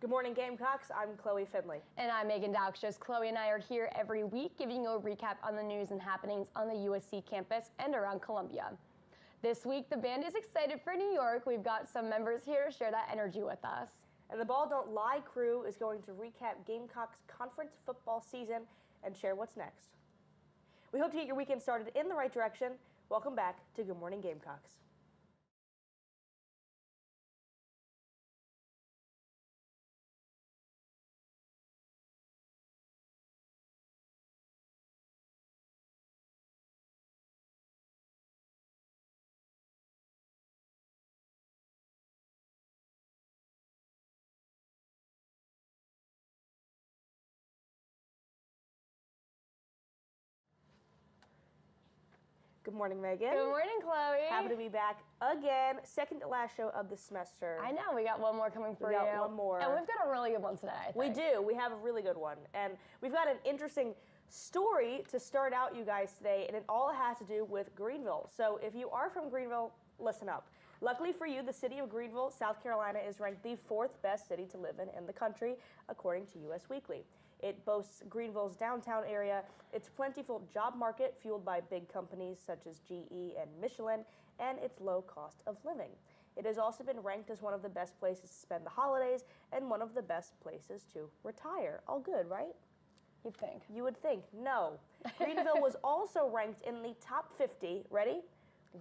Good morning, Gamecocks. I'm Chloe Findlay. And I'm Meagan Daukshus. Chloe and I are here every week giving you a recap on the news and happenings on the USC campus and around Columbia. This week, the band is excited for New York. We've got some members here to share that energy with us. And the Ball Don't Lie crew is going to recap Gamecocks conference football season and share what's next. We hope to get your weekend started in the right direction. Welcome back to Good Morning Gamecocks. Good morning, Megan. Good morning, Chloe. Happy to be back again. Second to last show of the semester. I know, we got one more coming for you. We got one more. And we've got a really good one today, I think. We do. We have a really good one. And we've got an interesting story to start out, you guys, today, and it all has to do with Greenville. So if you are from Greenville, listen up. Luckily for you, the city of Greenville, South Carolina, is ranked the 4th best city to live in the country, according to US Weekly. It boasts Greenville's downtown area, its plentiful job market fueled by big companies such as GE and Michelin, and its low cost of living. It has also been ranked as one of the best places to spend the holidays and one of the best places to retire. All good, right? You'd think. You would think. No. Greenville was also ranked in the top 50, ready?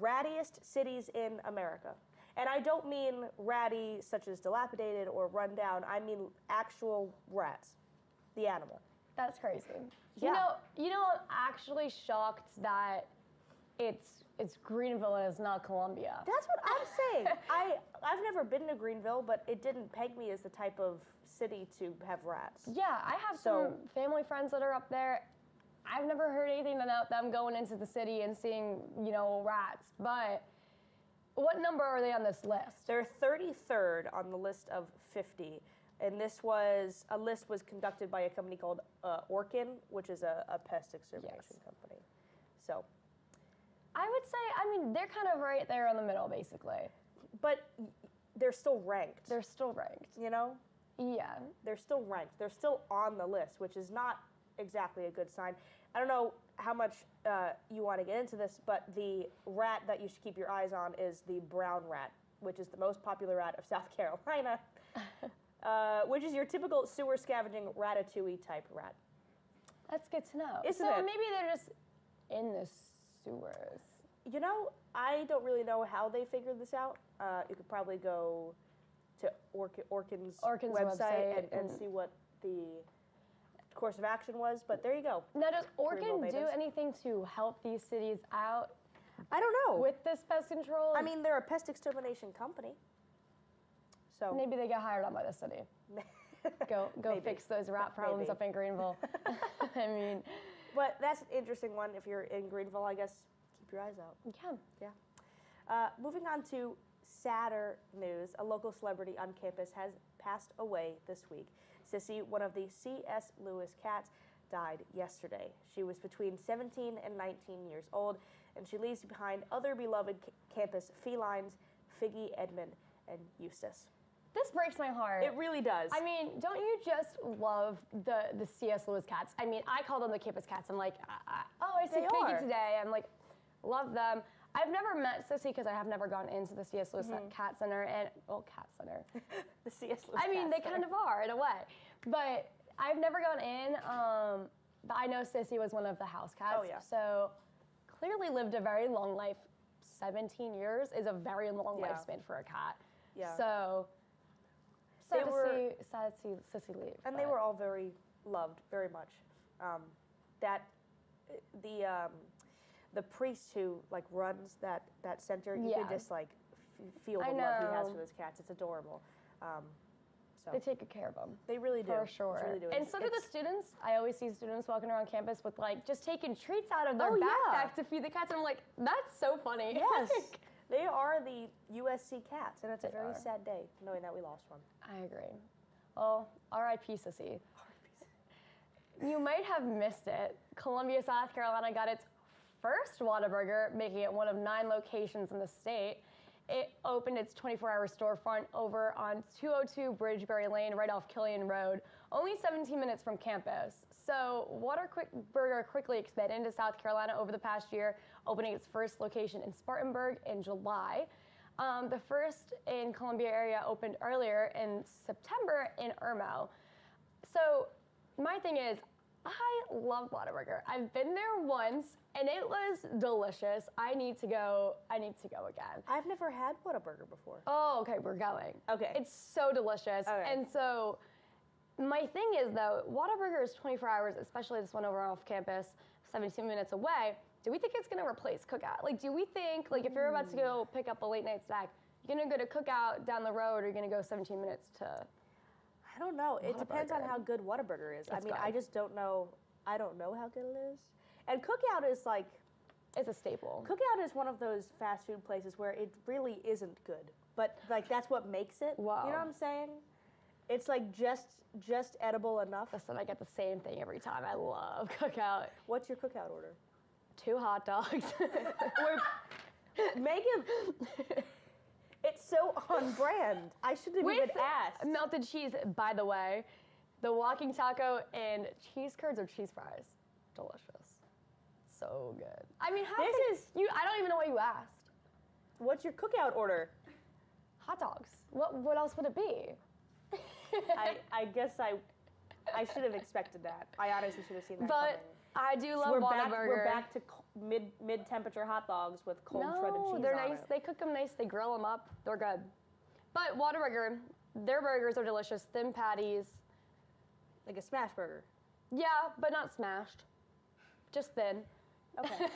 Rattiest cities in America. And I don't mean ratty such as dilapidated or run down. I mean actual rats. The animal. That's crazy. Yeah. You know, I'm actually shocked that it's Greenville and it's not Columbia. That's what I'm saying. I've never been to Greenville, but it didn't peg me as the type of city to have rats. Yeah, I have some family friends that are up there. I've never heard anything about them going into the city and seeing, rats. But what number are they on this list? They're 33rd on the list of 50. And a list was conducted by a company called Orkin, which is a pest extermination company. So I would say, they're kind of right there in the middle, basically. But they're still ranked. They're still ranked. You know? Yeah. They're still ranked. They're still on the list, which is not exactly a good sign. I don't know how much you want to get into this, but the rat that you should keep your eyes on is the brown rat, which is the most popular rat of South Carolina. Which is your typical sewer scavenging ratatouille type rat. That's good to know. Isn't it? So maybe they're just in the sewers. You know, I don't really know how they figured this out. You could probably go to Orkin's website and see what the course of action was, but there you go. Now, does Orkin do anything to help these cities out? I don't know. With this pest control? I mean, they're a pest extermination company. So maybe they get hired on by the city. Go fix those rat problems up in Greenville. But that's an interesting one. If you're in Greenville, I guess keep your eyes out. Yeah. Moving on to sadder news. A local celebrity on campus has passed away this week. Sissy, one of the C.S. Lewis cats, died yesterday. She was between 17 and 19 years old, and she leaves behind other beloved campus felines, Figgy, Edmund, and Eustace. This breaks my heart. It really does. Don't you just love the C.S. Lewis cats? I call them the campus cats. I'm like, I see Figgy today. I'm like, love them. I've never met Sissy because I have never gone into the C.S. Lewis Cat Center Cat Center. The C.S. Lewis. They kind of are in a way, but I've never gone in. But I know Sissy was one of the house cats. Oh yeah. So clearly lived a very long life. 17 years is a very long lifespan for a cat. Yeah. So. Sad to see Sissy leave. And they were all very loved, very much. The priest who runs that center, you can just feel the love he has for those cats. It's adorable. So they take good care of them. They really do. For sure. They really do. And so do the students. I always see students walking around campus with just taking treats out of their backpack to feed the cats. And I'm like, that's so funny. Yes. They are the USC cats, and it's a very sad day knowing that we lost one. I agree. Well, R.I.P. Sissy. You might have missed it. Columbia, South Carolina got its first Whataburger, making it one of 9 locations in the state. it opened its 24-hour storefront over on 202 Bridgeberry Lane, right off Killian Road, only 17 minutes from campus. So Whataburger quickly expanded into South Carolina over the past year, opening its first location in Spartanburg in July. The first in Columbia area opened earlier in September in Irmo. So my thing is, I love Whataburger. I've been there once and it was delicious. I need to go again. I've never had Whataburger before. Oh, okay, we're going. Okay. It's so delicious. Okay. And so my thing is though, Whataburger is 24 hours, especially this one over off campus, 17 minutes away. Do we think it's gonna replace Cookout? Like, do we think, like, if you're about to go pick up a late night snack, you're gonna go to Cookout down the road, or you're gonna go 17 minutes to? I don't know. It depends on how good Whataburger is. I mean, I just don't know. I don't know how good it is. And Cookout is like, it's a staple. Cookout is one of those fast food places where it really isn't good, but like that's what makes it. Wow. You know what I'm saying? It's like just edible enough. Listen, I get the same thing every time. I love Cookout. What's your Cookout order? 2 hot dogs. Megan, it's so on brand. I shouldn't have even asked. Melted cheese, by the way. The walking taco and cheese curds or cheese fries. Delicious. So good. I mean, I don't even know what you asked. What's your Cookout order? Hot dogs. What else would it be? I guess I should have expected that. I honestly should have seen that but coming. I do love Whataburger. We're back to mid-temperature hot dogs with cold shredded cheese they're on nice. it. They cook them nice. They grill them up. They're good. But Whataburger, their burgers are delicious. Thin patties. Like a smash burger. Yeah, but not smashed. Just thin. Okay.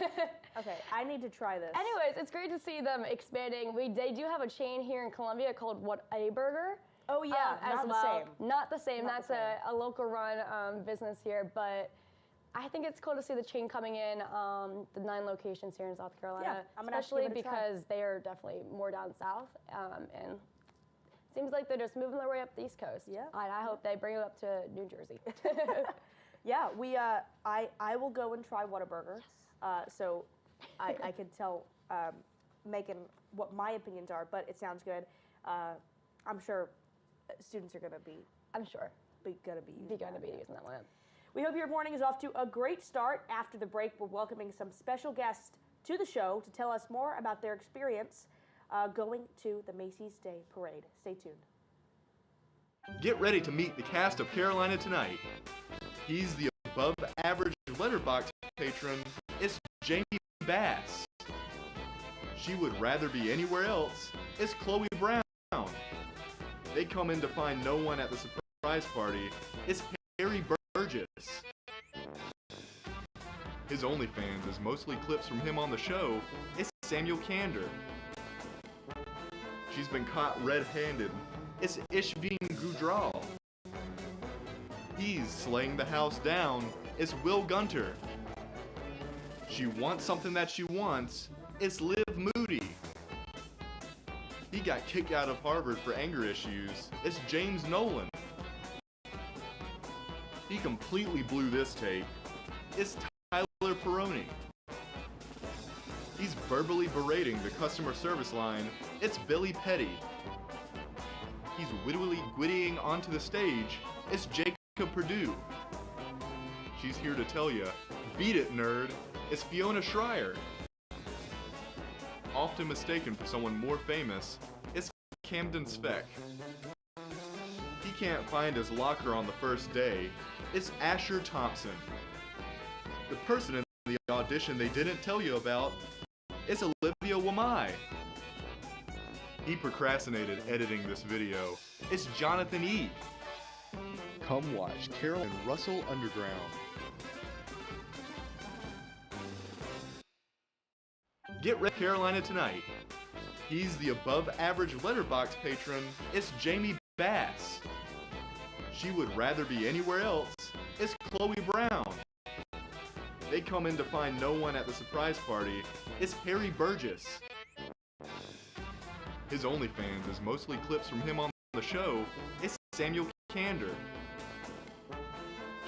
Okay, I need to try this. Anyways, it's great to see them expanding. They do have a chain here in Columbia called Whataburger. Oh yeah, not the same. Not the same. Not That's the same. a local run business here, but I think it's cool to see the chain coming in, the 9 locations here in South Carolina, Yeah, I'm gonna especially give it a try. because they are definitely more down south, and it seems like they're just moving their way up the East Coast. Yeah. And I hope they bring it up to New Jersey. Yeah, I will go and try Whataburger. So I can tell Megan what my opinions are, but it sounds good. I'm sure students are gonna be. I'm sure. Gonna be using Using that one. We hope your morning is off to a great start. After the break, we're welcoming some special guests to the show to tell us more about their experience going to the Macy's Day Parade. Stay tuned. Get ready to meet the cast of Carolina Tonight. He's the above-average letterbox patron. It's Jamie Bass. She would rather be anywhere else. It's Chloe Brown. They come in to find no one at the surprise party. It's Harry Burgess. His OnlyFans is mostly clips from him on the show. It's Samuel Kander. She's been caught red-handed. It's Ishveen Gujral. He's slaying the house down. It's Will Gunter. She wants something that she wants. It's Liv Moody. He got kicked out of Harvard for anger issues. It's James Nolan. He completely blew this tape. It's Tyler Perrone. He's verbally berating the customer service line. It's Billy Petty. He's wittily gwittying onto the stage. It's Jacob Perdue. She's here to tell you, beat it, nerd. It's Fiona Schreier. Often mistaken for someone more famous, it's Camden Speck. He can't find his locker on the first day. It's Asher Thompson. The person in the audition they didn't tell you about, it's Olivia Wamai. He procrastinated editing this video. It's Jonathan E. Come watch Carol and Russell Underground. Get ready, Carolina Tonight. He's the above-average letterbox patron. It's Jamie Bass. She would rather be anywhere else. It's Chloe Brown. They come in to find no one at the surprise party. It's Harry Burgess. His OnlyFans is mostly clips from him on the show. It's Samuel Kander.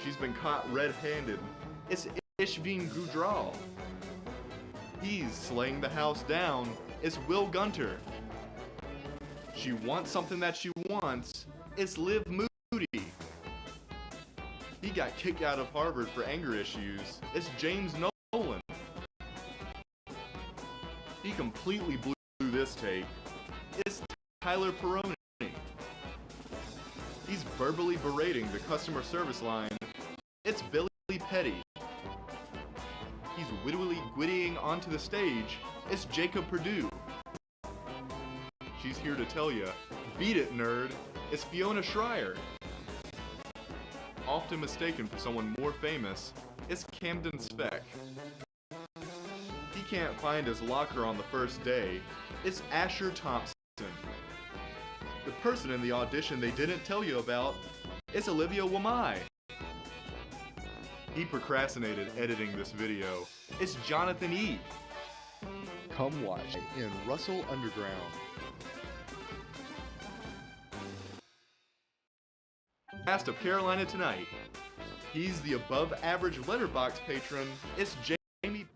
She's been caught red-handed. It's Ishveen Gujral. He's slaying the house down. It's Will Gunter. She wants something that she wants. It's Liv Moody. He got kicked out of Harvard for anger issues. It's James Nolan. He completely blew this take. It's Tyler Peroni. He's verbally berating the customer service line. It's Billy Petty. He's wittily gwittying onto the stage. It's Jacob Perdue. She's here to tell you, beat it, nerd. It's Fiona Schreier. Often mistaken for someone more famous, it's Camden Speck. He can't find his locker on the first day. It's Asher Thompson. The person in the audition they didn't tell you about, it's Olivia Wamai. He procrastinated editing this video. It's Jonathan E. Come watch in Russell Underground. Cast of Carolina Tonight. He's the above average letterbox patron. It's Jamie.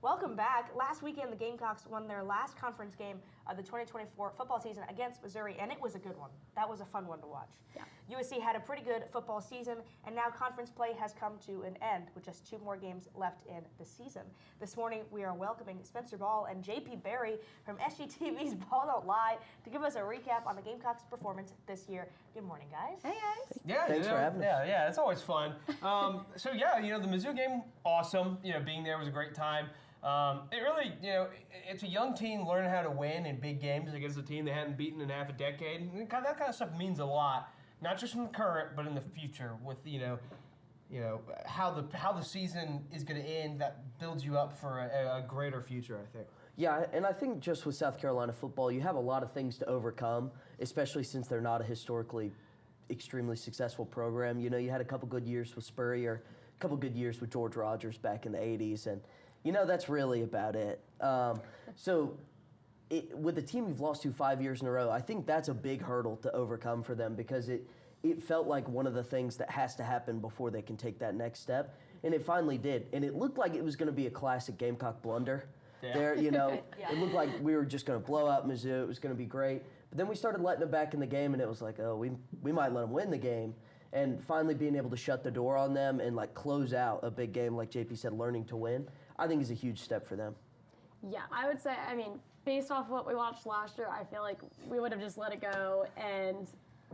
Welcome back. Last weekend, the Gamecocks won their last conference game of the 2024 football season against Missouri, and it was a good one. That was a fun one to watch. Yeah. USC had a pretty good football season, and now conference play has come to an end with just 2 more games left in the season. This morning, we are welcoming Spencer Ball and JP Barry from SGTV's Ball Don't Lie to give us a recap on the Gamecocks' performance this year. Good morning, guys. Hey, guys. Yeah, Thanks for having us. Yeah, it's always fun. So yeah, the Mizzou game, awesome. Being there was a great time. It really, it's a young team learning how to win in big games against a team they hadn't beaten in half a decade. And that kind of stuff means a lot, not just in the current, but in the future. With how the season is going to end, that builds you up for a greater future, I think. Yeah, and I think just with South Carolina football, you have a lot of things to overcome, especially since they're not a historically extremely successful program. You had a couple good years with Spurrier, a couple good years with George Rogers back in the 80s, and that's really about it. With the team you've lost to 5 years in a row, I think that's a big hurdle to overcome for them because it felt like one of the things that has to happen before they can take that next step, and it finally did. And it looked like it was going to be a classic Gamecock blunder. Yeah. There, It looked like we were just going to blow out Mizzou. It was going to be great. But then we started letting them back in the game, and it was like, oh, we might let them win the game. And finally being able to shut the door on them and close out a big game, like JP said, learning to win, I think is a huge step for them. Yeah, I would say, based off what we watched last year, I feel like we would have just let it go, and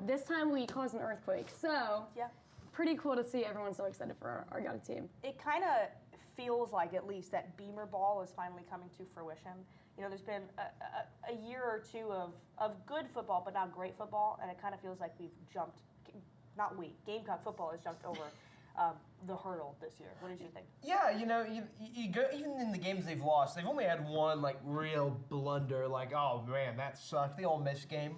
this time we caused an earthquake. So, Yeah. Pretty cool to see everyone so excited for our young team. It kind of feels like, at least, that Beamer ball is finally coming to fruition. There's been a year or two of good football, but not great football, and it kind of feels like we've jumped, Gamecock football has jumped over the hurdle this year. What did you think? Yeah, you go, even in the games they've lost, they've only had one real blunder. Oh man, that sucked. The Ole Miss game,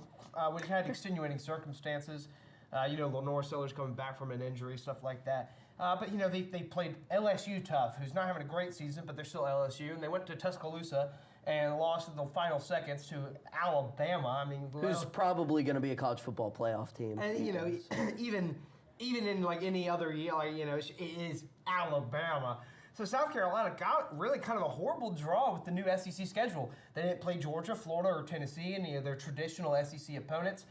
which had extenuating circumstances. Lenore Sellers coming back from an injury, stuff like that. But they played LSU tough, who's not having a great season, but they're still LSU, and they went to Tuscaloosa and lost in the final seconds to Alabama. Who's probably going to be a college football playoff team. And even in any other year, it is Alabama. So South Carolina got really kind of a horrible draw with the new SEC schedule. They didn't play Georgia, Florida, or Tennessee, any of their traditional SEC opponents.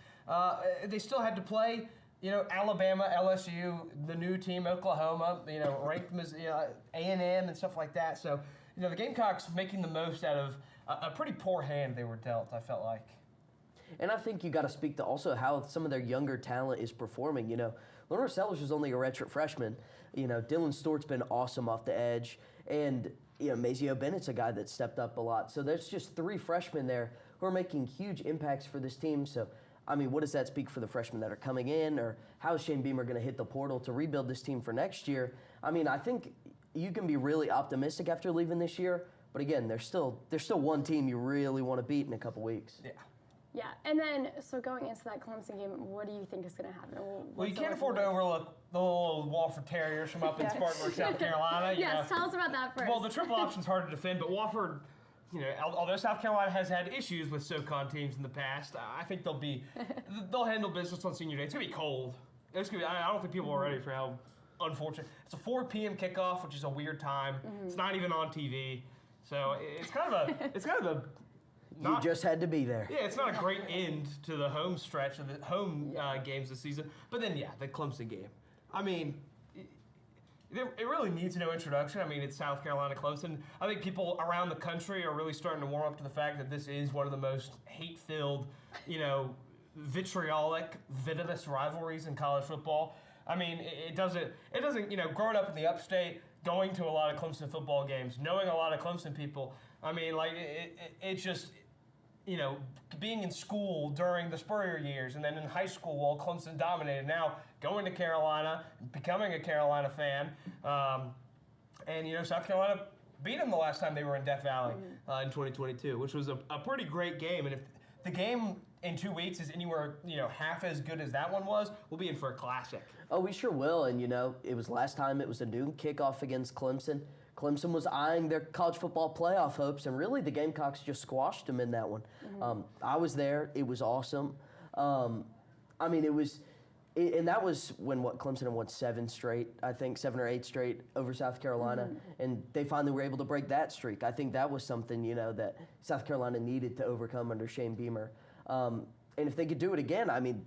They still had to play, Alabama, LSU, the new team, Oklahoma, ranked A&M and stuff like that. So, the Gamecocks making the most out of a pretty poor hand they were dealt, I felt like. And I think you got to speak to also how some of their younger talent is performing. Lenore Sellers was only a redshirt freshman. Dylan Stewart's been awesome off the edge. And, Mazio Bennett's a guy that stepped up a lot. So there's just 3 freshmen there who are making huge impacts for this team. So, what does that speak for the freshmen that are coming in? Or how is Shane Beamer going to hit the portal to rebuild this team for next year? I think you can be really optimistic after leaving this year. But again, there's still one team you really want to beat in a couple weeks. Yeah. Yeah, and then, so going into that Clemson game, what do you think is going to happen? Well, you can't afford to overlook the little Wofford Terriers from up in Spartanburg, South Carolina. Yes, tell us about that first. Well, the triple option's hard to defend, but Wofford, although South Carolina has had issues with SoCon teams in the past, I think they'll handle business on senior day. It's going to be cold. I don't think people are ready for how unfortunate. It's a 4 p.m. kickoff, which is a weird time. Mm-hmm. It's not even on TV. So it's kind of a You just had to be there. Yeah, it's not a great end to the home stretch of the home games this season. But then, the Clemson game. I mean, it really needs no introduction. I mean, it's South Carolina, Clemson. I think people around the country are really starting to warm up to the fact that this is one of the most hate-filled, vitriolic, venomous rivalries in college football. I mean, it doesn't, growing up in the upstate, going to a lot of Clemson football games, knowing a lot of Clemson people, I mean, like, it just, being in school during the Spurrier years and then in high school while Clemson dominated, now going to Carolina, becoming a Carolina fan, and, South Carolina beat them the last time they were in Death Valley in 2022, which was a pretty great game. And if the game in 2 weeks is anywhere, half as good as that one was, we'll be in for a classic. Oh, we sure will. And, it was last time it was a noon kickoff against Clemson. Clemson was eyeing their college football playoff hopes, and really the Gamecocks just squashed them in that one. I was there. It was awesome. I mean, and that was when Clemson had won 7 or 8 straight over South Carolina, and they finally were able to break that streak. I think that was something, that South Carolina needed to overcome under Shane Beamer. And if they could do it again, I mean,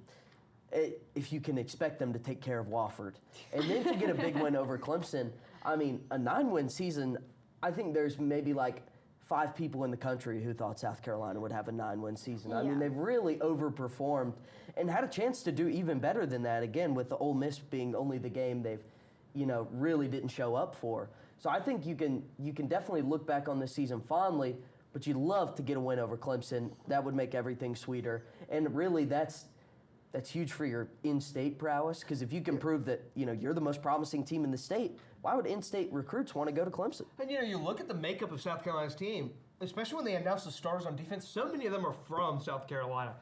if you can expect them to take care of Wofford. And then to get a big win over Clemson, I mean, a 9-win season, I think there's maybe like 5 people in the country who thought South Carolina would have a 9-win season. I mean, they've really overperformed and had a chance to do even better than that, again, with the Ole Miss being only the game they've, really didn't show up for. So I think you can definitely look back on this season fondly, but you'd love to get a win over Clemson. That would make everything sweeter. And really, that's huge for your in-state prowess, because if you can prove that, you're the most promising team in the state, why would in-state recruits want to go to Clemson? And, you look at the makeup of South Carolina's team, especially when they announce the stars on defense, so many of them are from South Carolina.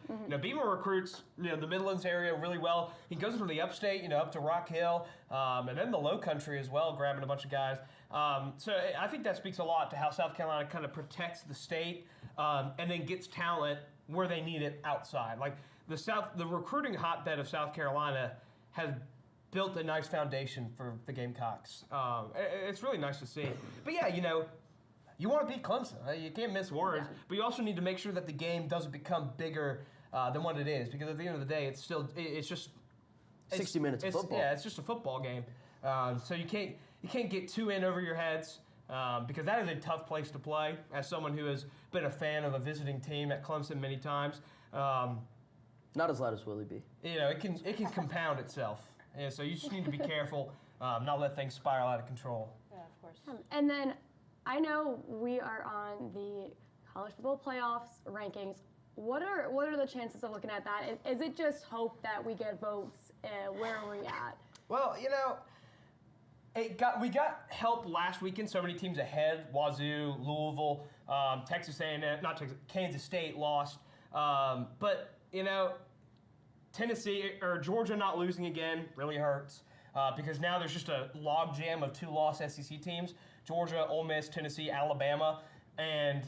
Beamer recruits, the Midlands area really well. He goes from the upstate, up to Rock Hill, and then the Low Country as well, grabbing a bunch of guys. So I think that speaks a lot to how South Carolina kind of protects the state and then gets talent where they need it outside. Like the recruiting hotbed of South Carolina has built a nice foundation for the Gamecocks. It's really nice to see. But you want to beat Clemson. You can't miss words. But you also need to make sure that the game doesn't become bigger than what it is, because at the end of the day, it's just 60 minutes of football. Yeah, it's just a football game. So you can't get too in over your heads, because that is a tough place to play. As someone who has been a fan of a visiting team at Clemson many times, not as loud as Willie B. It can compound itself. Yeah, so you just need to be careful, not let things spiral out of control. Yeah, of course. And then I know we are on the college football playoffs rankings. What are the chances of looking at that? Is it just hope that we get votes? Where are we at? Well, we got help last weekend. So many teams ahead: Wazoo, Louisville, Texas A&M, not Texas, Kansas State lost. But Tennessee or Georgia not losing again really hurts, because now there's just a log jam of 2-loss SEC teams: Georgia, Ole Miss, Tennessee, Alabama, and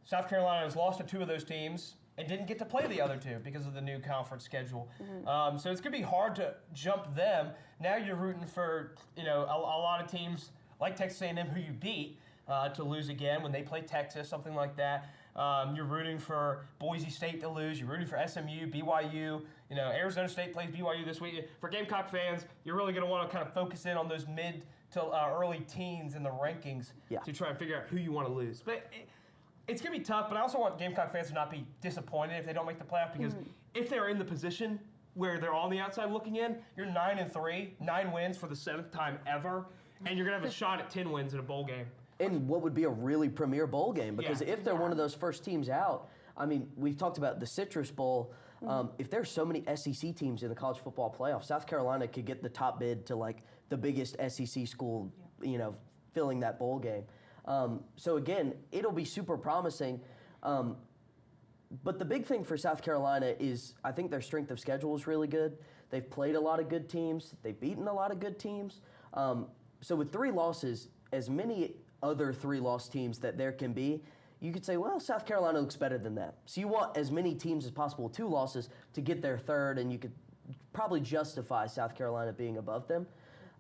South Carolina has lost to 2 of those teams and didn't get to play the other 2 because of the new conference schedule. So it's going to be hard to jump them. Now you're rooting for a lot of teams like Texas A&M who you beat to lose again when they play Texas, something like that. You're rooting for Boise State to lose. You're rooting for SMU, BYU. Arizona State plays BYU this week. For Gamecock fans, you're really going to want to kind of focus in on those mid to early teens in the rankings to try and figure out who you want to lose. But it's going to be tough, but I also want Gamecock fans to not be disappointed if they don't make the playoff, because if they're in the position where they're on the outside looking in, you're 9-3, 9 wins for the 7th time ever, and you're going to have a shot at 10 wins in a bowl game. In what would be a really premier bowl game, because if they're one of those first teams out, I mean, we've talked about the Citrus Bowl. If there's so many SEC teams in the college football playoff, South Carolina could get the top bid to like the biggest SEC school, filling that bowl game. So again, it'll be super promising. But the big thing for South Carolina is I think their strength of schedule is really good. They've played a lot of good teams. They've beaten a lot of good teams. So with 3 losses, as many other 3-loss teams that there can be, you could say, well, South Carolina looks better than that. So you want as many teams as possible with 2 losses to get their 3rd, and you could probably justify South Carolina being above them.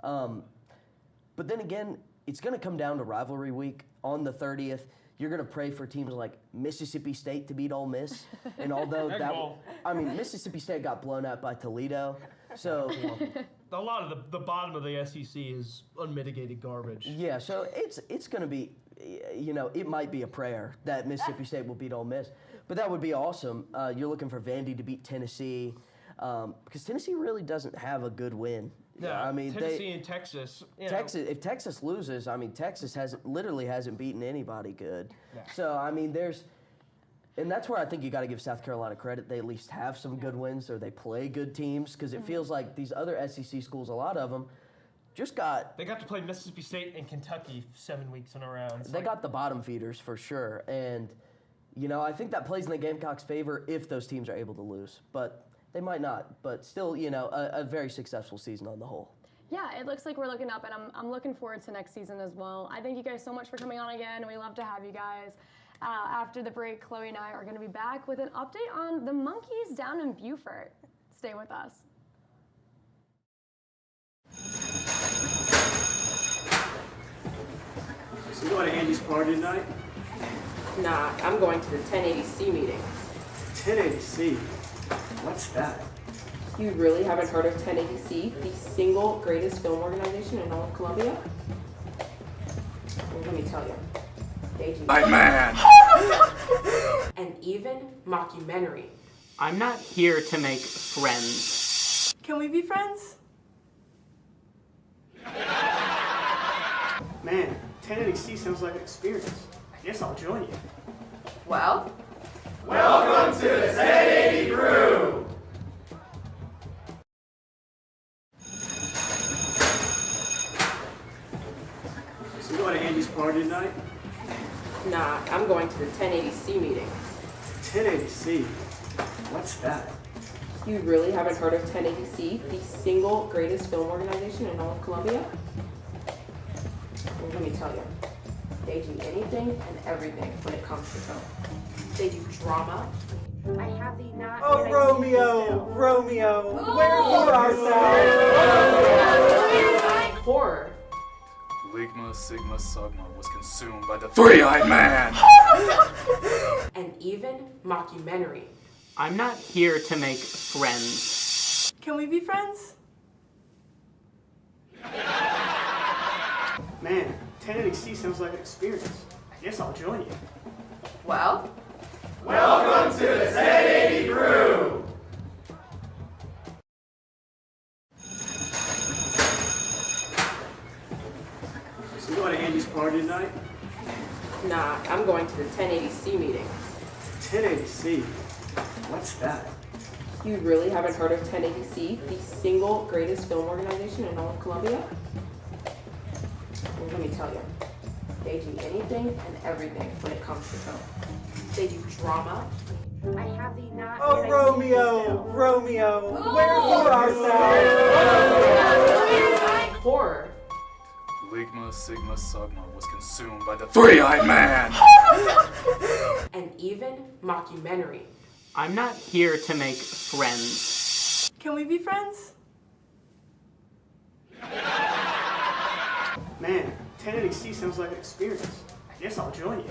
But then again, it's going to come down to rivalry week on the 30th. you're going to pray for teams like Mississippi State to beat Ole Miss. And although Mississippi State got blown out by Toledo, so a lot of the bottom of the SEC is unmitigated garbage. yeah, so it's going to be, it might be a prayer that Mississippi State will beat Ole Miss, but that would be awesome. You're looking for Vandy to beat Tennessee because Tennessee really doesn't have a good win. Yeah, I mean Tennessee and Texas. If Texas loses, I mean Texas hasn't beaten anybody good. Yeah. So I mean and that's where I think you got to give South Carolina credit. They at least have some good wins, or they play good teams, because it feels like these other SEC schools, a lot of them, They got to play Mississippi State and Kentucky 7 weeks in a row. They got the bottom feeders for sure, and I think that plays in the Gamecocks' favor if those teams are able to lose, but they might not. But still, a very successful season on the whole. Yeah, it looks like we're looking up, and I'm looking forward to next season as well. I thank you guys so much for coming on again. We love to have you guys. After the break, Chloe and I are going to be back with an update on the Monkeys down in Beaufort. Stay with us. So you going to Andy's party tonight? Nah, I'm going to the 1080C meeting. 1080C? What's that? You really haven't heard of 1080C, the single greatest film organization in all of Columbia? Well, let me tell you. They do. My man! And even mockumentary. I'm not here to make friends. Can we be friends? Man, 1080C sounds like an experience. I guess I'll join you. Well, Welcome to the 1080 crew! So you going to Andy's party tonight? nah, I'm going to the 1080C meeting. 1080C? What's that? You really haven't heard of 1080C, the single greatest film organization in all of Columbia? Well, let me tell you. They do anything and everything when it comes to film. They do drama. I have the not. Oh, Romeo! Romeo! Wherefore art thou? Horror. Ligma, Sigma, Sugma was consumed by the three-eyed man! And even mockumentary. I'm not here to make friends. Can we be friends? Man, 1080C sounds like an experience. I guess I'll join you. Well, Welcome to the 1080 crew! So you going to Andy's party tonight? nah, I'm going to the 1080C meeting. 1080C? What's that? You really haven't heard of 1080C, the single greatest film organization in all of Columbia? Well, let me tell you. They do anything and everything when it comes to film. They do drama. I have the not. Oh, Romeo! Romeo! Wherefore art thou? Horror. Ligma, Sigma, Sugma was consumed by the three-eyed man! And even mockumentary. I'm not here to make friends. Can we be friends? Man, 1080C sounds like an experience. I guess I'll join you.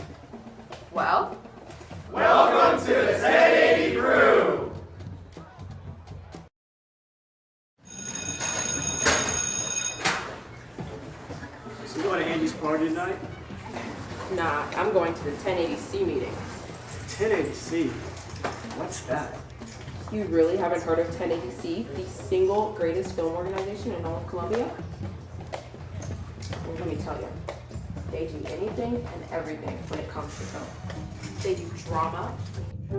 Well, Welcome to the 1080 crew! So you going to Andy's party tonight? nah, I'm going to the 1080C meeting. 1080C? What's that? You really haven't heard of 1080C, the single greatest film organization in all of Columbia? Well, let me tell you. They do anything and everything when it comes to film. They do drama.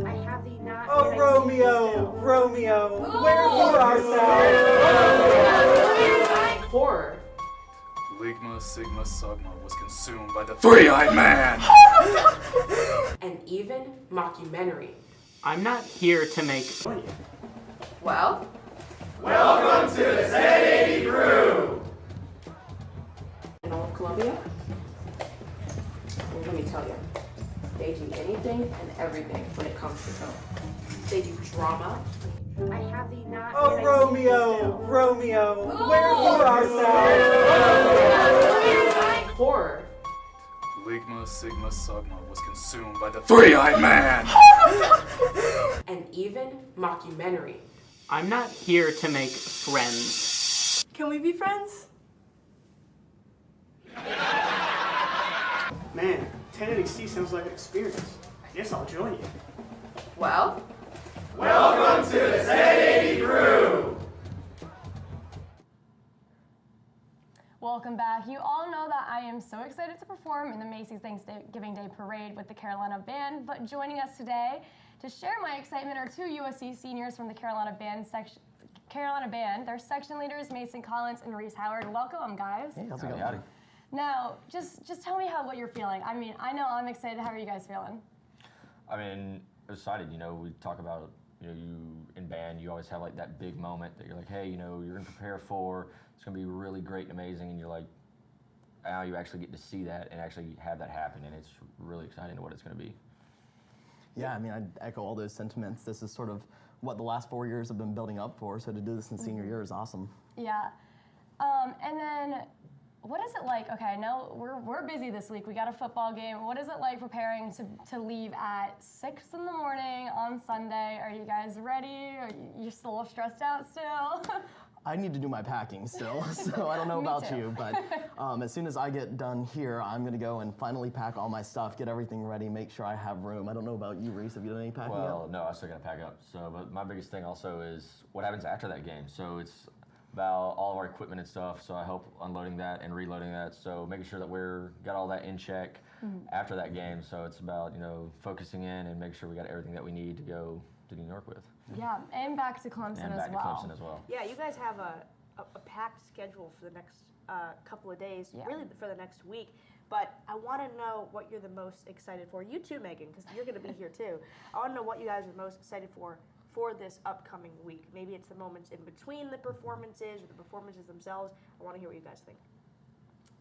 I have the not. Oh, Romeo! Romeo! Wherefore art thou? Horror. Ligma, Sigma, Sugma was consumed by the three-eyed man! And even mockumentary. I'm not here to make Well, Welcome to the 1080 crew! in all of Columbia? Well, let me tell you. They do anything and everything when it comes to film. They do drama. I have the not. Oh, Romeo! Romeo! Wherefore art thou? Horror. Ligma, Sigma, Sigma was consumed by the three-eyed man! And even mockumentary. I'm not here to make friends. Can we be friends? Man, 10 NXT sounds like an experience. I guess I'll join you. Well, Welcome to the 1080 crew! Welcome back. You all know that I am so excited to perform in the Macy's Thanksgiving Day Parade with the Carolina Band, but joining us today to share my excitement are two USC seniors from the Carolina Band. Their section leaders, Mason Collins and Reese Howard. Welcome, guys. Hey, how's it going? Now, just tell me what you're feeling. I mean, I know I'm excited. How are you guys feeling? I mean, excited. You know, we talk about, you know, you in band, you always have like that big moment that you're like, hey, you know, you're gonna prepare for. It's gonna be really great and amazing, and you're like, now you actually get to see that and actually have that happen, and it's really exciting to what it's gonna be. Yeah, I mean, I'd echo all those sentiments. This is sort of what the last 4 years have been building up for, so to do this in senior year is awesome. Yeah. And then, what is it like? Okay, I know we're busy this week. We got a football game. What is it like preparing to leave at 6 in the morning on Sunday? Are you guys ready? Are you still stressed out still? I need to do my packing still, so I don't know about too. you, but as soon as I get done here, I'm gonna go and finally pack all my stuff, get everything ready, make sure I have room. I don't know about you, Reese. Have you done any packing Well, yet? no, I still gotta pack up. So, but my biggest thing also is what happens after that game. So it's about all of our equipment and stuff. So I hope unloading that and reloading that. So making sure that we're got all that in check after that game. So it's about, you know, focusing in and making sure we got everything that we need to go to New York with. Yeah, and back to Clemson And as back to well. Clemson as well. Yeah, you guys have a packed schedule for the next couple of days, really for the next week. But I want to know what you're the most excited for. You too, Megan, because you're going to be here too. I want to know what you guys are most excited for this upcoming week. Maybe it's the moments in between the performances or the performances themselves. I want to hear what you guys think.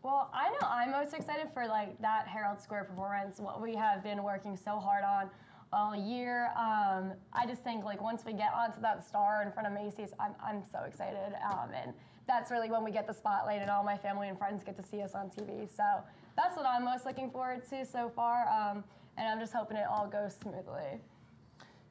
Well, I know I'm most excited for like that Herald Square performance, what we have been working so hard on all year. I just think like once we get onto that star in front of Macy's, I'm so excited. And that's really when we get the spotlight and all my family and friends get to see us on TV. So that's what I'm most looking forward to so far. And I'm just hoping it all goes smoothly.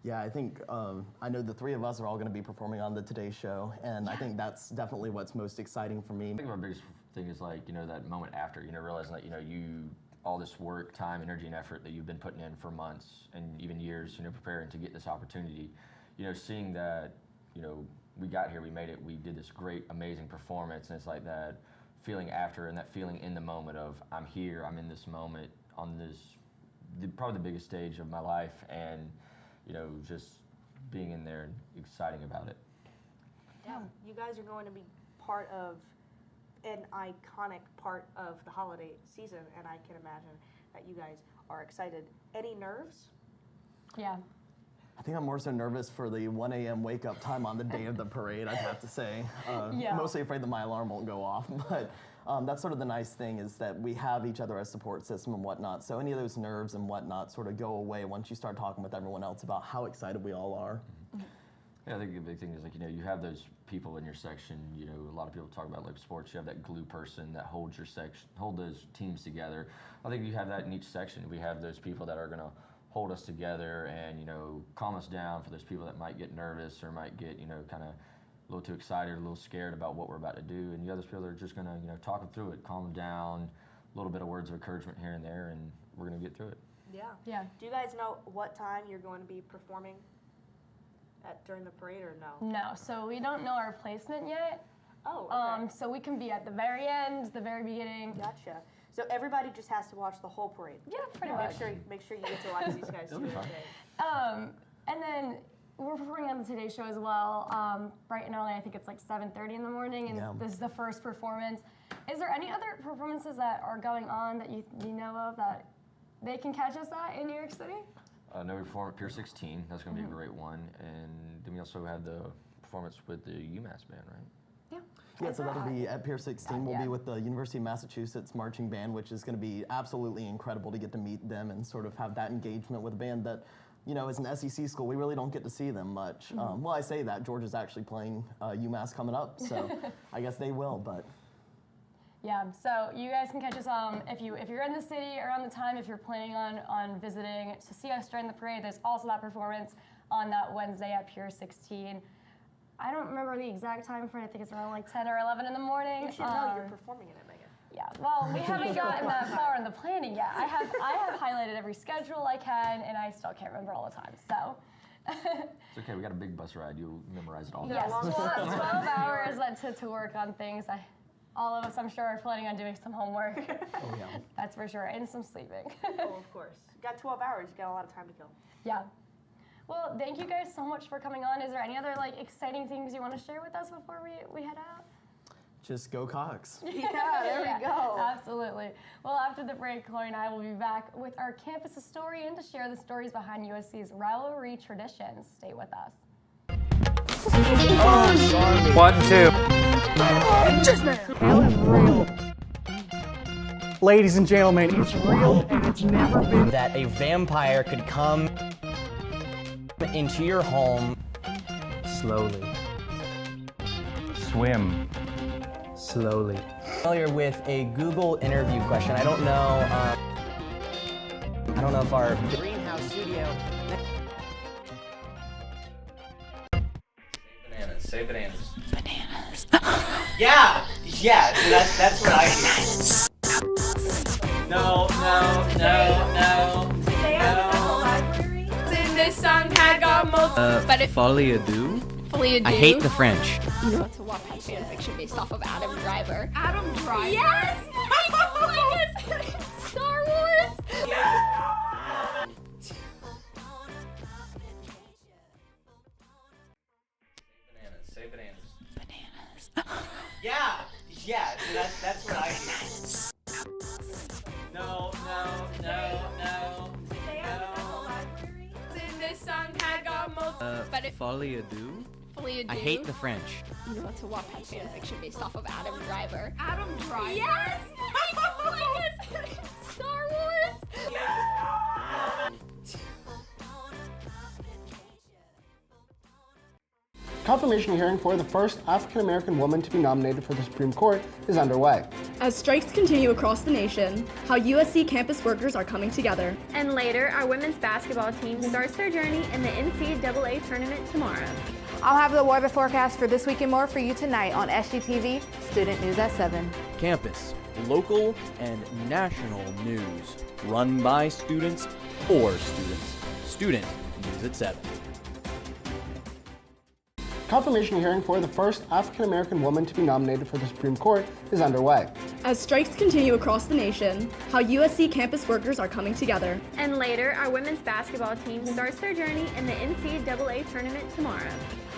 Yeah, I think, I know the three of us are all gonna be performing on the Today Show, and I think that's definitely what's most exciting for me. I think my biggest thing is like, you know, that moment after, you know, realizing that, you know, all this work, time, energy, and effort that you've been putting in for months and even years, you know, preparing to get this opportunity, you know, seeing that, you know, we got here, we made it, we did this great, amazing performance, and it's like that feeling after and that feeling in the moment of, I'm here, I'm in this moment, on this, probably the biggest stage of my life, and, you know, just being in there and exciting about it. Yeah, you guys are going to be part of an iconic part of the holiday season, and I can imagine that you guys are excited. Any nerves? Yeah. I think I'm more so nervous for the 1 a.m. wake up time on the day of the parade, I'd have to say. Mostly afraid that my alarm won't go off, but that's sort of the nice thing is that we have each other as support system and whatnot, so any of those nerves and whatnot sort of go away once you start talking with everyone else about how excited we all are. Yeah, I think the big thing is like, you know, you have those people in your section, you know, a lot of people talk about like sports, you have that glue person that holds your section, hold those teams together. I think you have that in each section. We have those people that are gonna hold us together and, you know, calm us down for those people that might get nervous or might get, you know, kind of a little too excited, a little scared about what we're about to do. And the other people that are just gonna, you know, talk them through it, calm them down, a little bit of words of encouragement here and there, and we're gonna get through it. Yeah. Do you guys know what time you're going to be performing during the parade or no? No, so we don't know our placement yet. Oh, okay. So we can be at the very end, the very beginning. Gotcha. So everybody just has to watch the whole parade. Yeah, pretty much. Make sure you get to watch these guys too. And then we're performing on the Today Show as well, bright and early. I think it's like 7:30 in the morning, and this is the first performance. Is there any other performances that are going on that you know of that they can catch us at in New York City? No, we perform at Pier 16. That's going to be a great one. And then we also have the performance with the UMass band, right? Yeah, so that'll be at Pier 16. We'll be with the University of Massachusetts Marching Band, which is going to be absolutely incredible to get to meet them and sort of have that engagement with a band that, you know, as an SEC school, we really don't get to see them much. Well, I say that. Georgia's actually playing UMass coming up, so I guess they will, but... Yeah, so you guys can catch us if you're in the city around the time, if you're planning on visiting to see us during the parade. There's also that performance on that Wednesday at Pier 16. I don't remember the exact time frame. I think it's around like 10 or 11 in the morning. You should know you're performing in it, Megan. Yeah, well, we haven't gotten that far in the planning yet. I have highlighted every schedule I can, and I still can't remember all the time. So. It's okay. We got a big bus ride. You'll memorize it all. Yes, 12 hours to work on things. All of us, I'm sure, are planning on doing some homework. Oh, yeah. That's for sure, and some sleeping. Oh, of course. You got 12 hours. You got a lot of time to kill. Yeah. Well, thank you guys so much for coming on. Is there any other exciting things you want to share with us before we head out? Just go Cox. Yeah, there we go. Absolutely. Well, after the break, Chloe and I will be back with our campus historian to share the stories behind USC's rivalry traditions. Stay with us. 1, 2. Ladies and gentlemen, it's real and it's never been that a vampire could come into your home slowly. Swim slowly. Familiar with a Google interview question. I don't know if our greenhouse studio. Say bananas. Bananas. Yeah. That's what I do. No. This song had got multiple, but Folie à deux. I hate the French. You know, it's a Wattpad fanfiction based off of Adam Driver. Adam Driver? Yes! Oh my goodness! Star Wars! Say bananas. Bananas. Yeah. That's what I do. No. This song had got multiple, but Folie à deux. I hate the French. You know, it's a Wattpad fanfiction based off of Adam Driver. Adam Driver? Yes! Oh my goodness! Star Wars! Confirmation hearing for the first African-American woman to be nominated for the Supreme Court is underway. As strikes continue across the nation, how USC campus workers are coming together. And later, our women's basketball team starts their journey in the NCAA tournament tomorrow. I'll have the weather forecast for this week and more for you tonight on SGTV, Student News at 7. Campus, local, and national news. Run by students, for students. Student News at 7. Confirmation hearing for the first African-American woman to be nominated for the Supreme Court is underway. As strikes continue across the nation, how USC campus workers are coming together. And later, our women's basketball team starts their journey in the NCAA tournament tomorrow.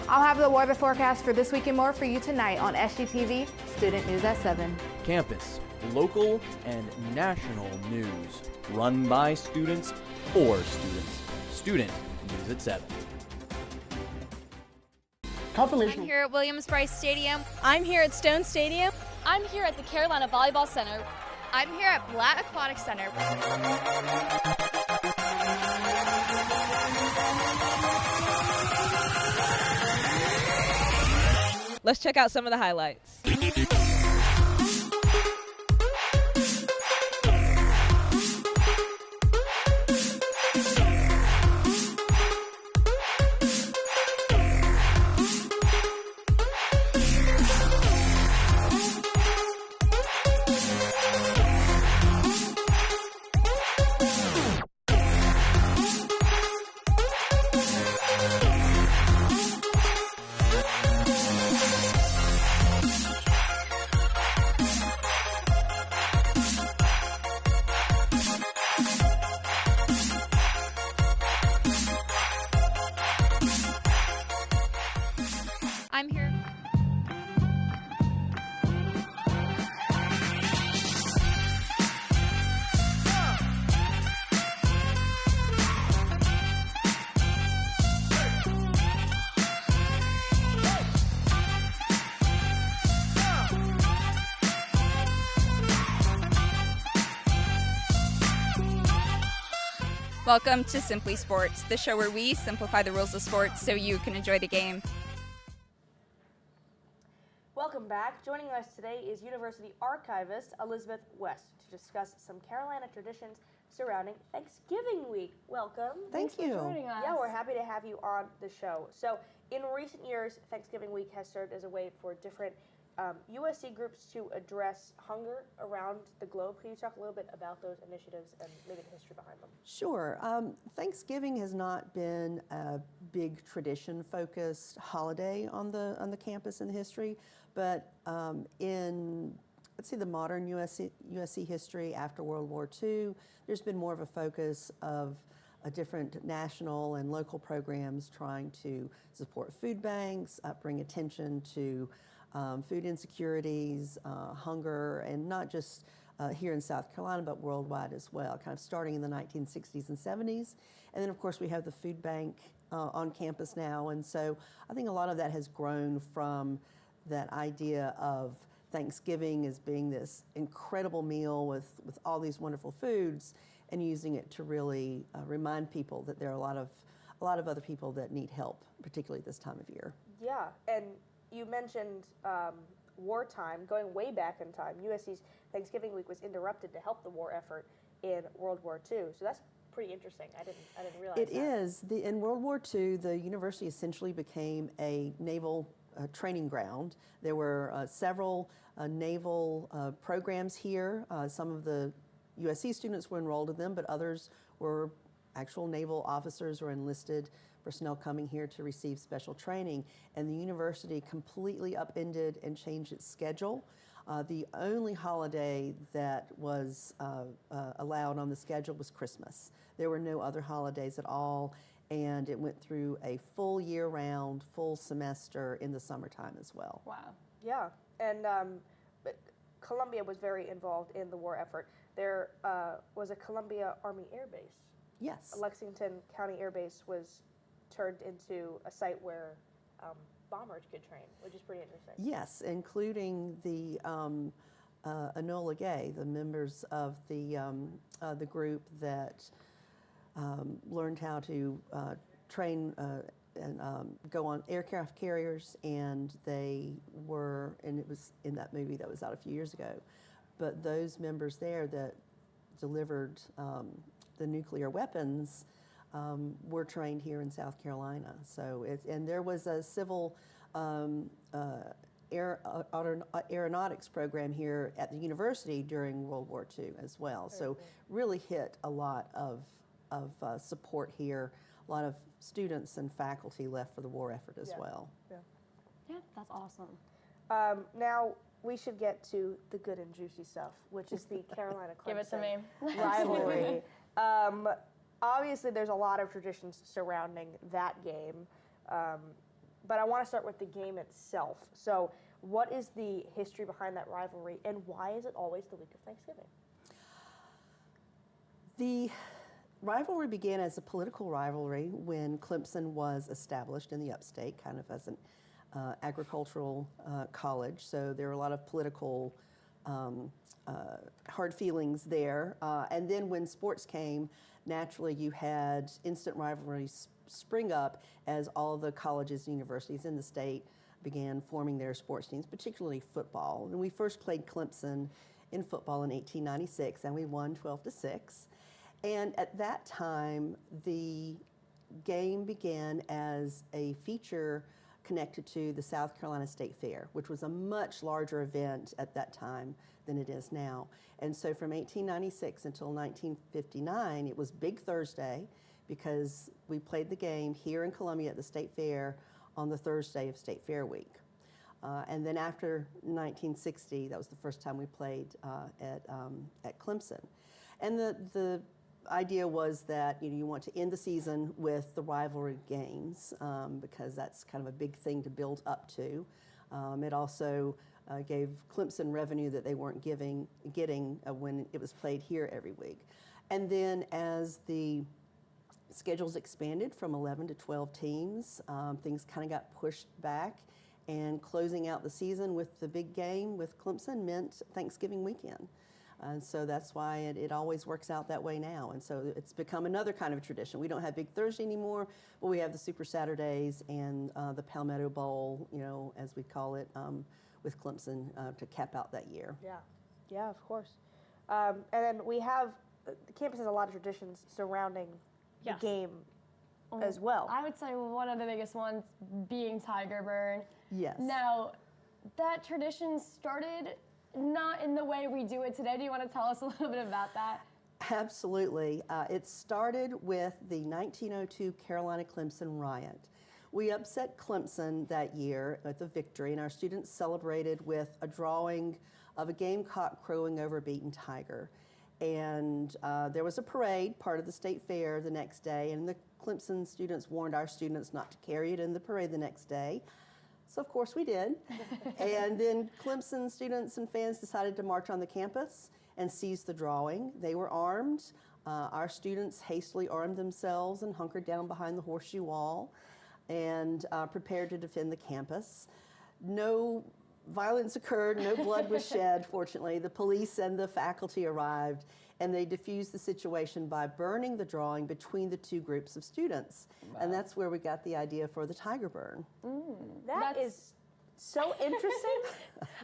I'll have the weather forecast for this week and more for you tonight on SGTV, Student News at 7. Campus, local, and national news. Run by students, for students. Student News at 7. Confirmation. I'm here at Williams-Brice Stadium. I'm here at Stone Stadium. I'm here at the Carolina Volleyball Center. I'm here at Blatt Aquatic Center. Let's check out some of the highlights. I'm here. Welcome to Simply Sports, the show where we simplify the rules of sports so you can enjoy the game. Welcome Welcome back. Joining us today is University Archivist Elizabeth West to discuss some Carolina traditions surrounding Thanksgiving week. Welcome. Thanks for joining us. Yeah, we're happy to have you on the show. So, in recent years, Thanksgiving week has served as a way for different USC groups to address hunger around the globe. Can you talk a little bit about those initiatives and maybe the history behind them? Sure. Thanksgiving has not been a big tradition-focused holiday on the campus in history, but in let's see the modern USC history after World War II, there's been more of a focus of different national and local programs trying to support food banks, bring attention to food insecurities, hunger, and not just here in South Carolina, but worldwide as well, kind of starting in the 1960s and 70s. And then, of course, we have the food bank on campus now. And so I think a lot of that has grown from that idea of Thanksgiving as being this incredible meal with all these wonderful foods, and using it to really remind people that there are a lot of other people that need help, particularly this time of year. Yeah, and you mentioned wartime, going way back in time. USC's Thanksgiving week was interrupted to help the war effort in World War II. So that's pretty interesting. I didn't realize it that. It is. In World War II, the university essentially became a naval training ground. There were several naval programs here. Some of the USC students were enrolled in them, but others were actual naval officers or enlisted personnel coming here to receive special training, and the university completely upended and changed its schedule. The only holiday that was allowed on the schedule was Christmas. There were no other holidays at all, and it went through a full year-round, full semester in the summertime as well. Wow. Yeah, and but Columbia was very involved in the war effort. There was a Columbia Army Air Base. Yes. Lexington County Air Base was turned into a site where bombers could train, which is pretty interesting. Yes, including the Enola Gay, the members of the group that learned how to train and go on aircraft carriers, and they were, and it was in that movie that was out a few years ago, but those members there that delivered the nuclear weapons were trained here in South Carolina. So and there was a civil aeronautics program here at the university during World War II as well. So really hit a lot of support here. A lot of students and faculty left for the war effort as well. Yeah. Yeah, that's awesome. Now we should get to the good and juicy stuff, which is the Carolina Clemson Give it to me. rivalry. Obviously, there's a lot of traditions surrounding that game, but I want to start with the game itself. So, what is the history behind that rivalry, and why is it always the week of Thanksgiving? The rivalry began as a political rivalry when Clemson was established in the upstate, kind of as an agricultural college. So there were a lot of political hard feelings there. And then when sports came, naturally you had instant rivalries spring up as all the colleges and universities in the state began forming their sports teams, particularly football. And we first played Clemson in football in 1896, and we won 12-6. And at that time, the game began as a feature connected to the South Carolina State Fair, which was a much larger event at that time than it is now. And so from 1896 until 1959, it was Big Thursday because we played the game here in Columbia at the State Fair on the Thursday of State Fair week. And then after 1960, that was the first time we played at Clemson. And the idea was that you want to end the season with the rivalry games because that's kind of a big thing to build up to. It also gave Clemson revenue that they weren't getting when it was played here every week. And then as the schedules expanded from 11 to 12 teams, things kind of got pushed back, and closing out the season with the big game with Clemson meant Thanksgiving weekend. And so that's why it always works out that way now. And so it's become another kind of tradition. We don't have Big Thursday anymore, but we have the Super Saturdays and the Palmetto Bowl, as we call it, with Clemson to cap out that year. Yeah, of course. And then we have, the campus has a lot of traditions surrounding the game as well. I would say one of the biggest ones being Tiger Burn. Yes. Now, that tradition started not in the way we do it today. Do you want to tell us a little bit about that? Absolutely. It started with the 1902 Carolina-Clemson riot. We upset Clemson that year with a victory, and our students celebrated with a drawing of a gamecock crowing over a beaten tiger. And there was a parade, part of the state fair, the next day, and the Clemson students warned our students not to carry it in the parade the next day. So of course we did. And then Clemson students and fans decided to march on the campus and seize the drawing. They were armed. Our students hastily armed themselves and hunkered down behind the horseshoe wall and prepared to defend the campus. No violence occurred, no blood was shed, fortunately. The police and the faculty arrived, and they diffused the situation by burning the drawing between the two groups of students. Wow. And that's where we got the idea for the Tiger Burn. That is so interesting.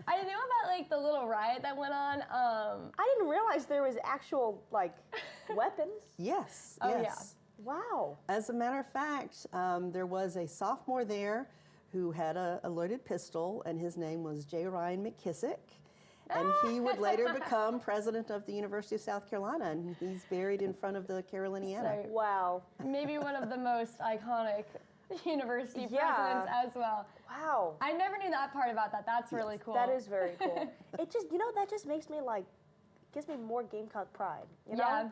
I knew about like the little riot that went on. I didn't realize there was actual like weapons. Yes. Oh, yes. Yeah. Wow. As a matter of fact, there was a sophomore there who had a loaded pistol, and his name was J. Ryan McKissick. And he would later become president of the University of South Carolina, and he's buried in front of the Caroliniana. So, wow. Maybe one of the most iconic university presidents as well. Wow. I never knew that part about that. That's really cool. That is very cool. It just, that just makes me like, gives me more Gamecock pride. You know?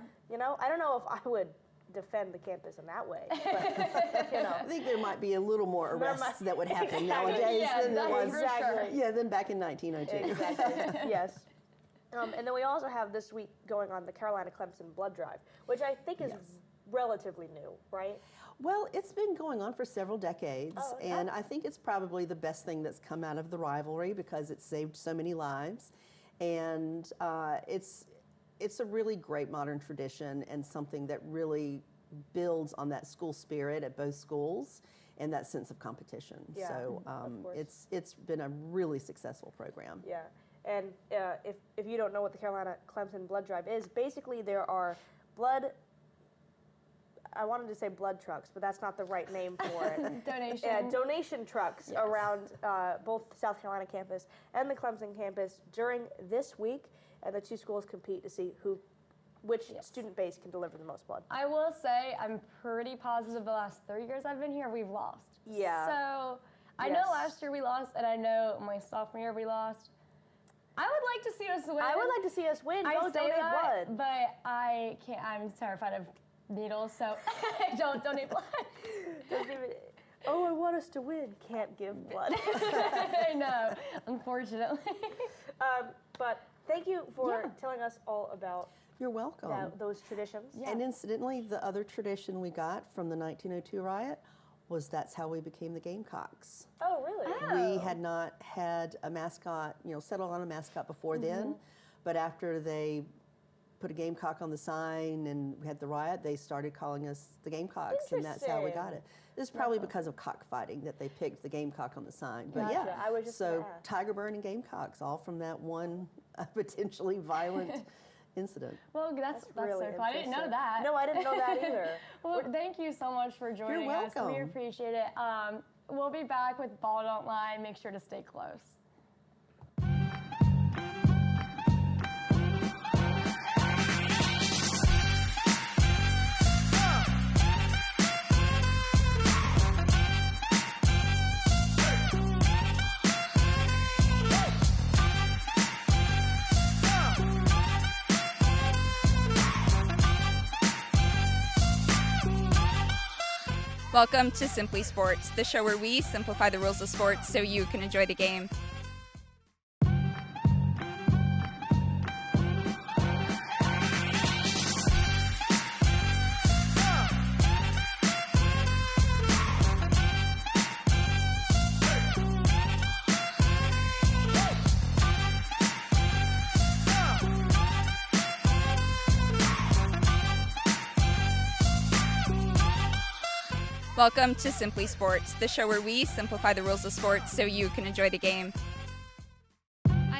I don't know if I would defend the campus in that way, but, I think there might be a little more arrests that would happen nowadays than there was than back in 1902. Exactly. Yes. And then we also have this week going on the Carolina-Clemson blood drive, which I think is relatively new, right? Well, it's been going on for several decades, and I think it's probably the best thing that's come out of the rivalry because it's saved so many lives, and it's a really great modern tradition and something that really builds on that school spirit at both schools and that sense of competition. Yeah, so it's been a really successful program. Yeah, and if you don't know what the Carolina-Clemson blood drive is, basically there are I wanted to say blood trucks, but that's not the right name for it. Donation trucks around both the South Carolina campus and the Clemson campus during this week, and the two schools compete to see which student base can deliver the most blood. I will say I'm pretty positive the last 3 years I've been here we've lost. Yeah. So I know last year we lost, and I know my sophomore year we lost. I would like to see us win. I would like to see us win. Go donate blood. But I can't. I'm terrified of needles, so don't donate blood. I want us to win. Can't give blood. I know, unfortunately. But thank you for telling us all about You're welcome. Those traditions. Yeah. And incidentally, the other tradition we got from the 1902 riot was that's how we became the Gamecocks. Oh, really? We had not had a mascot, settled on a mascot before then, but after they put a Gamecock on the sign and we had the riot, they started calling us the Gamecocks, and that's how we got it. This is probably because of cockfighting that they picked the Gamecock on the sign. But I was just Tiger Burn and Gamecocks, all from that one potentially violent incident. Well, that's really so cool. I didn't know that. No, I didn't know that either. Well, thank you so much for joining You're welcome. us. We appreciate it. We'll be back with Ball Don't Lie. Make sure to stay close. Welcome to Simply Sports, the show where we simplify the rules of sports so you can enjoy the game. Welcome to Simply Sports, the show where we simplify the rules of sports so you can enjoy the game.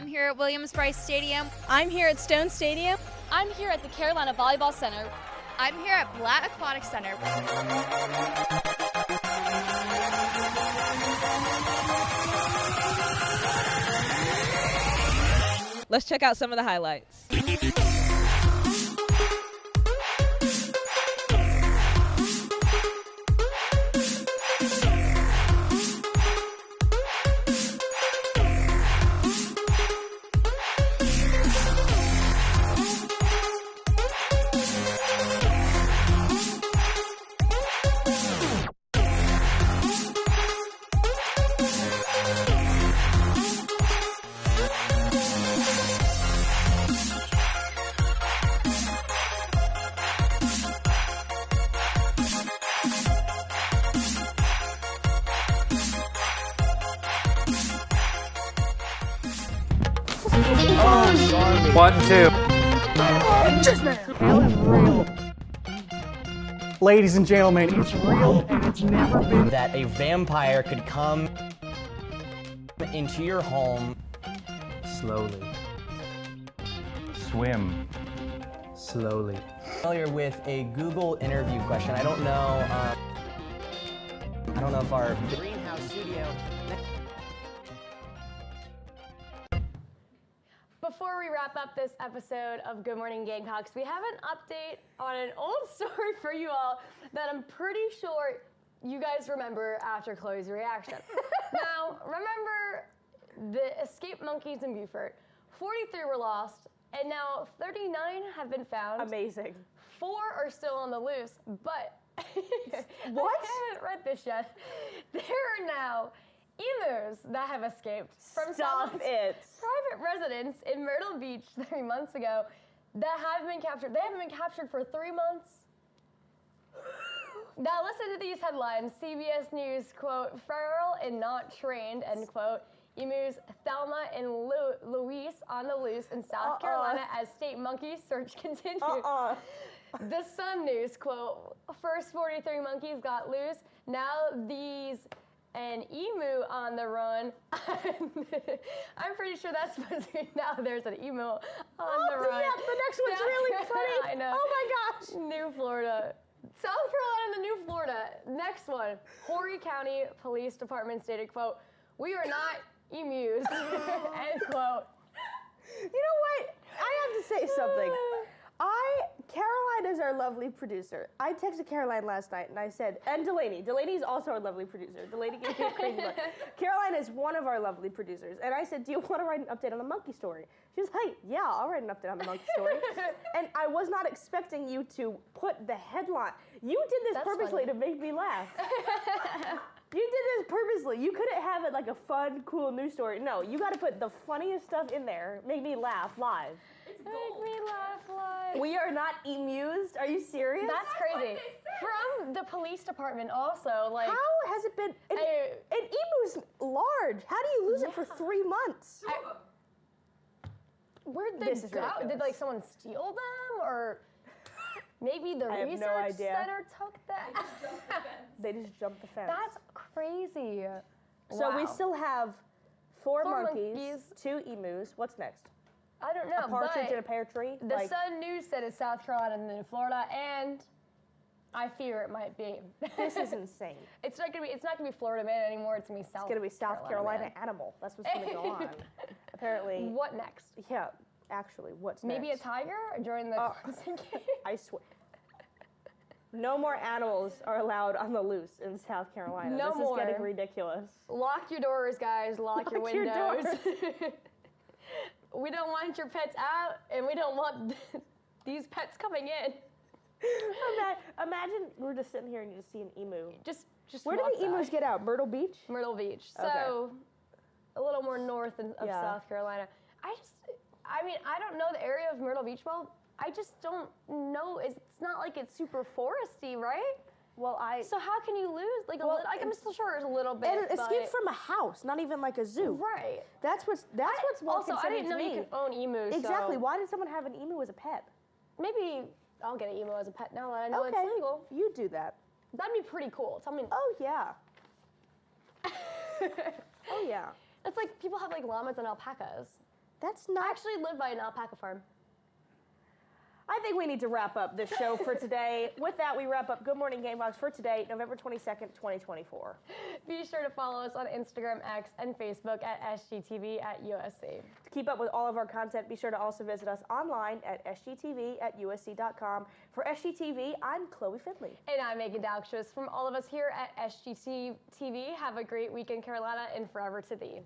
I'm here at Williams-Brice Stadium. I'm here at Stone Stadium. I'm here at the Carolina Volleyball Center. I'm here at Blatt Aquatic Center. Let's check out some of the highlights. One, two. Ladies and gentlemen, it's real and it's never been That a vampire could come into your home Slowly. Swim. Slowly. familiar with a Google interview question. I don't know if our greenhouse studio. Before we wrap up this episode of Good Morning Gamecocks, we have an update on an old story for you all that I'm pretty sure you guys remember after Chloe's reaction. Now, remember the escaped monkeys in Beaufort. 43 were lost, and now 39 have been found. Amazing. 4 are still on the loose, but what? I haven't read this yet. There are now emus that have escaped from someone's private residence in Myrtle Beach 3 months ago that have been captured. They haven't been captured for 3 months. Now listen to these headlines. CBS News, quote, feral and not trained, end quote. Emus Thelma and Louise on the loose in South Carolina as state monkey search continues. The Sun News, quote, first 43 monkeys got loose. Now these an emu on the run. I'm pretty sure that's supposed to be now there's an emu on the run. Yeah, the next one's really funny. I know. Oh my gosh. New Florida. South Carolina and the New Florida. Next one. Horry County Police Department stated, quote, we are not emus, end quote. You know what? I have to say something. Caroline is our lovely producer. I texted Caroline last night and I said, and Delaney. Delaney's also our lovely producer. Delaney gave me a crazy look. Caroline is one of our lovely producers. And I said, do you want to write an update on the monkey story? She was like, yeah, I'll write an update on the monkey story. And I was not expecting you to put the headline. You did this purposely to make me laugh. You did this purposely. You couldn't have it like a fun, cool news story. No, you got to put the funniest stuff in there. Make me laugh live. Make me laugh live. We are not emused. Are you serious? That's crazy. From the police department also, like. How has it been? An emu's large. How do you lose it for 3 months? Where'd they go? Did like someone steal them, or maybe the research center took them? They just jumped the fence. That's crazy. So we still have 4 monkeys, 2 emus. What's next? I don't know. A partridge in a pear tree? The Sun News said it's South Carolina and then Florida, and I fear it might be. This is insane. It's not gonna be Florida man anymore. It's gonna be South. It's gonna be South Carolina animal. That's what's gonna go on. Apparently. What next? Yeah, actually, what's next? Maybe a tiger during the closing game. I swear. No more animals are allowed on the loose in South Carolina. No this more. is getting ridiculous. Lock your doors, guys. Lock your windows. We don't want your pets out, and we don't want these pets coming in. Imagine we're just sitting here and you just see an emu. Just where do the emus get out? Myrtle Beach? Myrtle Beach. So a little more north of South Carolina. I mean, I don't know the area of Myrtle Beach well. I just don't know. It's not like it's super foresty, right? Well, So how can you lose? Like, I'm still sure it's a little bit. And escape from a house, not even like a zoo. Right. That's what's more also, I concerning didn't know to me. you could own emus. Exactly. So Why did someone have an emu as a pet? maybe I'll get an emu as a pet now that I know it's legal. You do that. That'd be pretty cool. Tell me. Oh yeah. Oh yeah. It's like people have like llamas and alpacas. That's not. I actually live by an alpaca farm. I think we need to wrap up this show for today. With that, we wrap up Good Morning Gamecocks for today, November 22nd, 2024. Be sure to follow us on Instagram, X, and Facebook at SGTV at USC. To keep up with all of our content, be sure to also visit us online at sgtv@usc.com. For SGTV, I'm Chloe Findlay. And I'm Meagan Daukshus. From all of us here at SGTV, have a great weekend, Carolina, and forever to thee.